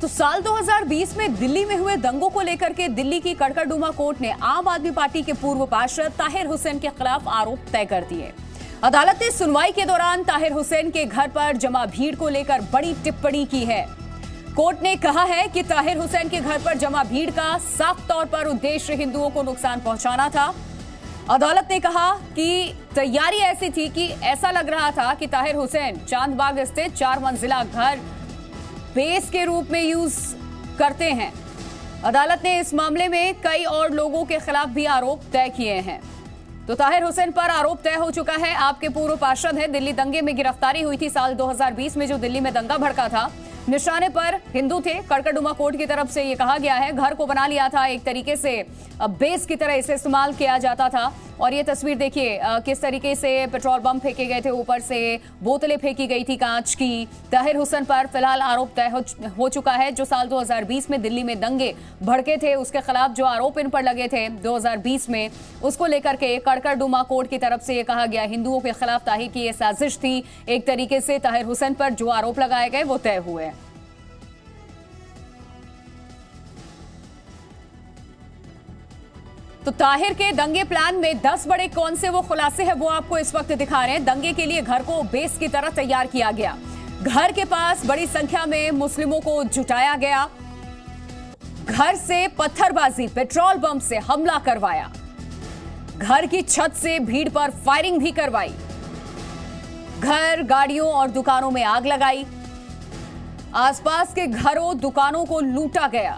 तो साल 2020 में दिल्ली में हुए दंगों को लेकर के दिल्ली की कड़कड़डूमा कोर्ट ने आम आदमी पार्टी के पूर्व पार्षद ताहिर हुसैन के खिलाफ आरोप तय कर दिए। अदालत ने सुनवाई के दौरान ताहिर हुसैन के घर पर जमा भीड़ को लेकर बड़ी टिप्पणी की है। कोर्ट ने कहा है कि ताहिर हुसैन के घर पर जमा भीड़ का साफ तौर पर उद्देश्य हिंदुओं को नुकसान पहुंचाना था। अदालत ने कहा कि तैयारी ऐसी थी कि ऐसा लग रहा था कि ताहिर हुसैन चांदबाग स्थित 4 मंजिला घर बेस के रूप में यूज करते हैं। अदालत ने इस मामले में कई और लोगों के खिलाफ भी आरोप तय किए हैं। तो ताहिर हुसैन पर आरोप तय हो चुका है। आपके पूर्व पार्षद हैं, दिल्ली दंगे में गिरफ्तारी हुई थी साल 2020 में, जो दिल्ली में दंगा भड़का था। निशाने पर हिंदू थे। कड़कड़डूमा कोर्ट की तरफ से ये कहा गया है, घर को बना लिया था एक तरीके से बेस की तरह इसे इस्तेमाल किया जाता था। और ये तस्वीर देखिए किस तरीके से पेट्रोल बम फेंके गए थे, ऊपर से बोतलें फेंकी गई थी कांच की। ताहिर हुसैन पर फिलहाल आरोप तय हो चुका है। जो साल 2020 में दिल्ली में दंगे भड़के थे, उसके खिलाफ जो आरोप इन पर लगे थे 2020 में, उसको लेकर के कड़कड़डूमा कोर्ट की तरफ से ये कहा गया हिंदुओं के खिलाफ ताहिर की ये साजिश थी। एक तरीके से ताहिर हुसैन पर जो आरोप लगाए गए वो तय हुए। तो ताहिर के दंगे प्लान में 10 बड़े कौन से वो खुलासे हैं वो आपको इस वक्त दिखा रहे हैं। दंगे के लिए घर को बेस की तरह तैयार किया गया। घर के पास बड़ी संख्या में मुस्लिमों को जुटाया गया। घर से पत्थरबाजी, पेट्रोल बम से हमला करवाया। घर की छत से भीड़ पर फायरिंग भी करवाई। घर, गाड़ियों और दुकानों में आग लगाई। आसपास के घरों, दुकानों को लूटा गया।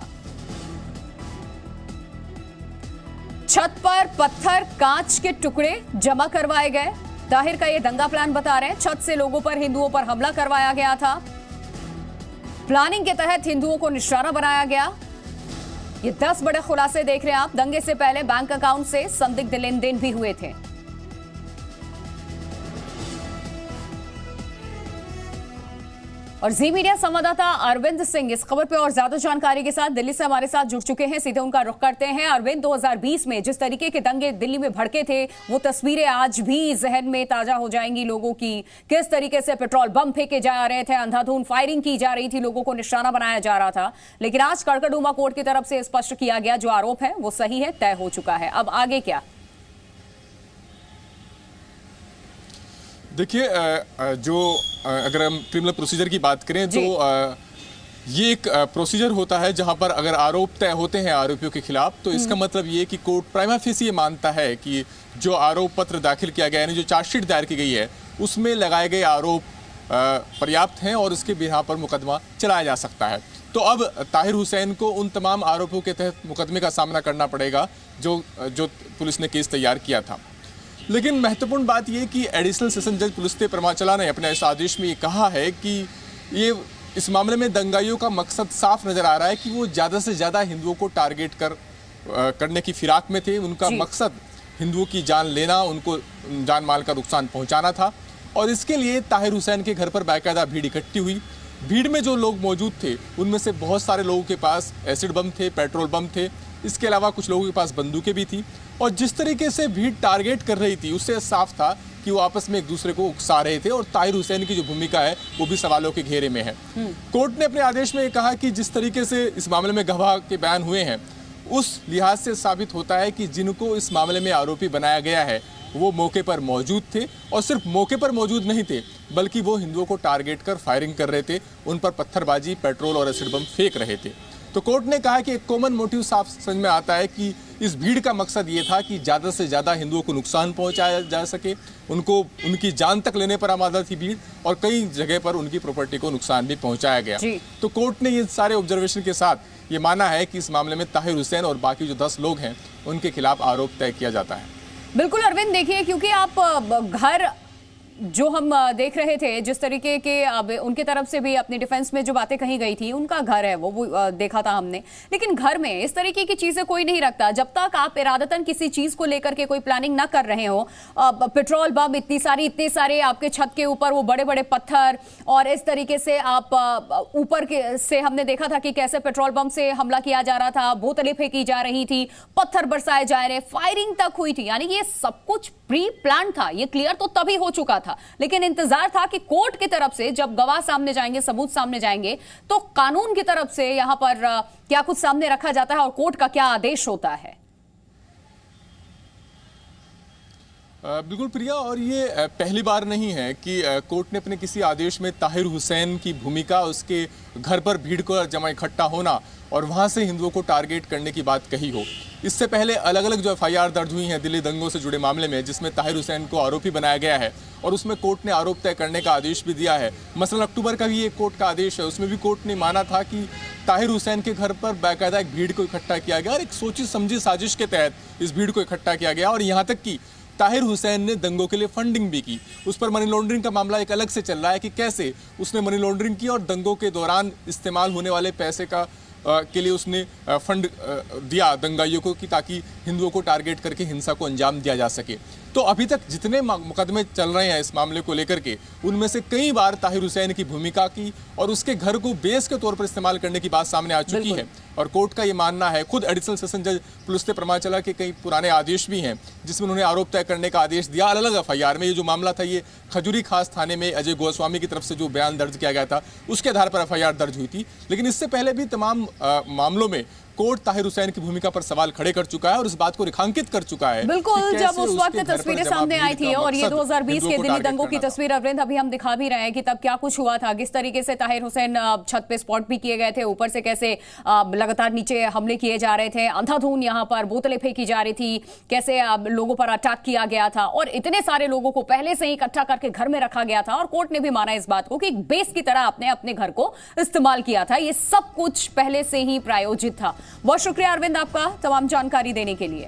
छत पर पत्थर, कांच के टुकड़े जमा करवाए गए। ताहिर का यह दंगा प्लान बता रहे हैं। छत से लोगों पर, हिंदुओं पर हमला करवाया गया था। प्लानिंग के तहत हिंदुओं को निशाना बनाया गया। ये 10 बड़े खुलासे देख रहे हैं आप। दंगे से पहले बैंक अकाउंट से संदिग्ध लेन देन भी हुए थे। और जी मीडिया संवाददाता अरविंद सिंह इस खबर पे और ज्यादा जानकारी के साथ दिल्ली से हमारे साथ जुड़ चुके हैं। सीधे उनका रुख करते हैं। अरविंद, 2020 में जिस तरीके के दंगे दिल्ली में भड़के थे, वो तस्वीरें आज भी जहन में ताजा हो जाएंगी लोगों की। किस तरीके से पेट्रोल बम फेंके जा रहे थे, अंधाधुंध फायरिंग की जा रही थी, लोगों को निशाना बनाया जा रहा था। लेकिन आज कड़कड़डूमा कोर्ट की तरफ से स्पष्ट किया गया जो आरोप है वो सही है, तय हो चुका है। अब आगे क्या? देखिए, जो अगर हम क्रिमिनल प्रोसीजर की बात करें तो ये एक प्रोसीजर होता है जहां पर अगर आरोप तय होते हैं आरोपियों के खिलाफ, तो इसका मतलब ये कि कोर्ट प्राइमा फेसी ये मानता है कि जो आरोप पत्र दाखिल किया गया, यानी जो चार्जशीट दायर की गई है, उसमें लगाए गए आरोप पर्याप्त हैं और उसके बिना पर मुकदमा चलाया जा सकता है। तो अब ताहिर हुसैन को उन तमाम आरोपों के तहत मुकदमे का सामना करना पड़ेगा जो पुलिस ने केस तैयार किया था। लेकिन महत्वपूर्ण बात यह कि एडिशनल सेशन जज पुलस्ते परमाचला ने अपने इस आदेश में ये कहा है कि ये इस मामले में दंगाइयों का मकसद साफ नजर आ रहा है कि वो ज़्यादा से ज़्यादा हिंदुओं को टारगेट करने की फिराक में थे। उनका मकसद हिंदुओं की जान लेना, उनको जान माल का नुकसान पहुंचाना था। और इसके लिए ताहिर हुसैन के घर पर बाकायदा भीड़ इकट्ठी हुई। भीड़ में जो लोग मौजूद थे उनमें से बहुत सारे लोगों के पास एसिड बम थे, पेट्रोल बम थे। इसके अलावा कुछ लोगों के पास बंदूकें भी थी। और जिस तरीके से भीड़ टारगेट कर रही थी, उससे साफ था कि वो आपस में एक दूसरे को उकसा रहे थे। और ताहिर हुसैन की जो भूमिका है वो भी सवालों के घेरे में है। कोर्ट ने अपने आदेश में कहा कि जिस तरीके से इस मामले में गवाह के बयान हुए हैं, उस लिहाज से साबित होता है कि जिनको इस मामले में आरोपी बनाया गया है वो मौके पर मौजूद थे। और सिर्फ मौके पर मौजूद नहीं थे, बल्कि वो हिंदुओं को टारगेट कर फायरिंग कर रहे थे, उन पर पत्थरबाजी, पेट्रोल और एसिड बम फेंक रहे थे। तो कोर्ट ने कहा कि एक कॉमन मोटिव साफ समझ में आता है कि इस भीड़ का मकसद ये था कि ज़्यादा से ज़्यादा हिंदुओं को नुकसान पहुंचाया जा सके। उनको उनकी जान तक लेने पर आमादा थी भीड़, और कई जगह पर उनकी प्रॉपर्टी को नुकसान भी पहुंचाया गया। तो कोर्ट ने ये सारे ऑब्जर्वेशन के साथ ये माना है कि इस मामले में ताहिर हुसैन और बाकी जो 10 लोग हैं उनके खिलाफ आरोप तय किया जाता है। बिल्कुल अरविंद, देखिए क्योंकि आप घर जो हम देख रहे थे, जिस तरीके के अब उनकी तरफ से भी अपनी डिफेंस में जो बातें कही गई थी, उनका घर है वो देखा था हमने। लेकिन घर में इस तरीके की चीजें कोई नहीं रखता जब तक आप इरादतन किसी चीज को लेकर के कोई प्लानिंग ना कर रहे हो। पेट्रोल बम इतने सारे आपके छत के ऊपर, वो बड़े बड़े पत्थर, और इस तरीके से आप ऊपर से हमने देखा था कि कैसे पेट्रोल बम से हमला किया जा रहा था, बोतलें फेंकी जा रही थी, पत्थर बरसाए जा रहे, फायरिंग तक हुई थी। यानी ये सब कुछ प्री प्लान था, ये क्लियर तो तभी हो चुका था। था, लेकिन इंतजार था कि कोर्ट की तरफ से जब गवाह सामने जाएंगे, सबूत सामने जाएंगे, तो कानून की तरफ से यहां पर क्या कुछ सामने रखा जाता है और कोर्ट का क्या आदेश होता है। बिल्कुल प्रिया, और ये पहली बार नहीं है कि कोर्ट ने अपने किसी आदेश में ताहिर हुसैन की भूमिका, उसके घर पर भीड़ को जमा इकट्ठा होना और वहां से हिंदुओं को टारगेट करने की बात कही हो। इससे पहले अलग अलग जो एफआईआर दर्ज हुई हैं दिल्ली दंगों से जुड़े मामले में, जिसमें ताहिर हुसैन को आरोपी बनाया गया है और उसमें कोर्ट ने आरोप तय करने का आदेश भी दिया है। मसलन अक्टूबर का भी एक कोर्ट का आदेश है, उसमें भी कोर्ट ने माना था कि ताहिर हुसैन के घर पर बाकायदा एक भीड़ को इकट्ठा किया गया और एक सोची समझी साजिश के तहत इस भीड़ को इकट्ठा किया गया, और यहाँ तक कि ताहिर हुसैन ने दंगों के लिए फंडिंग भी की। उस पर मनी लॉन्ड्रिंग का मामला एक अलग से चल रहा है कि कैसे उसने मनी लॉन्ड्रिंग की और दंगों के दौरान इस्तेमाल होने वाले पैसे के लिए उसने फंड दिया दंगाइयों को, कि ताकि हिंदुओं को टारगेट करके हिंसा को अंजाम दिया जा सके। तो अभी तक जितने मुकदमे चल रहे हैं इस मामले को लेकर के, उनमें से कई बार ताहिर हुसैन की भूमिका की और उसके घर को बेस के तौर पर इस्तेमाल करने की बात सामने आ चुकी है। और कोर्ट का ये मानना है, खुद एडिशनल सेशन जज पुलिस से प्रमाण चला के कई पुराने आदेश भी हैं जिसमें उन्होंने आरोप तय करने का आदेश दिया। अलग अलग एफआईआर में ये जो मामला था, ये खजूरी खास थाने में अजय गोस्वामी की तरफ से जो बयान दर्ज किया गया था, उसके आधार पर एफआईआर दर्ज हुई थी। लेकिन इससे पहले भी तमाम मामलों में कोर्ट ताहिर हुसैन की भूमिका पर सवाल खड़े कर चुका है और इस बात को रेखांकित कर चुका है। बिल्कुल, जब उस वक्त तस्वीरें सामने आई थी और ये 2020 के दिल्ली दंगों की तस्वीर अरविंद अभी हम दिखा भी रहे हैं कि तब क्या कुछ हुआ था, किस तरीके से ताहिर हुसैन छत पे स्पॉट भी किए गए थे, ऊपर से कैसे लगातार नीचे हमले किए जा रहे थे, अंधाधुंध यहाँ पर बोतलें फेंकी जा रही थी, कैसे लोगों पर अटैक किया गया था और इतने सारे लोगों को पहले से ही इकट्ठा करके घर में रखा गया था। और कोर्ट ने भी माना इस बात को कि बेस की तरह आपने अपने घर को इस्तेमाल किया था। ये सब कुछ पहले से ही प्रायोजित था। बहुत शुक्रिया अरविंद आपका तमाम जानकारी देने के लिए।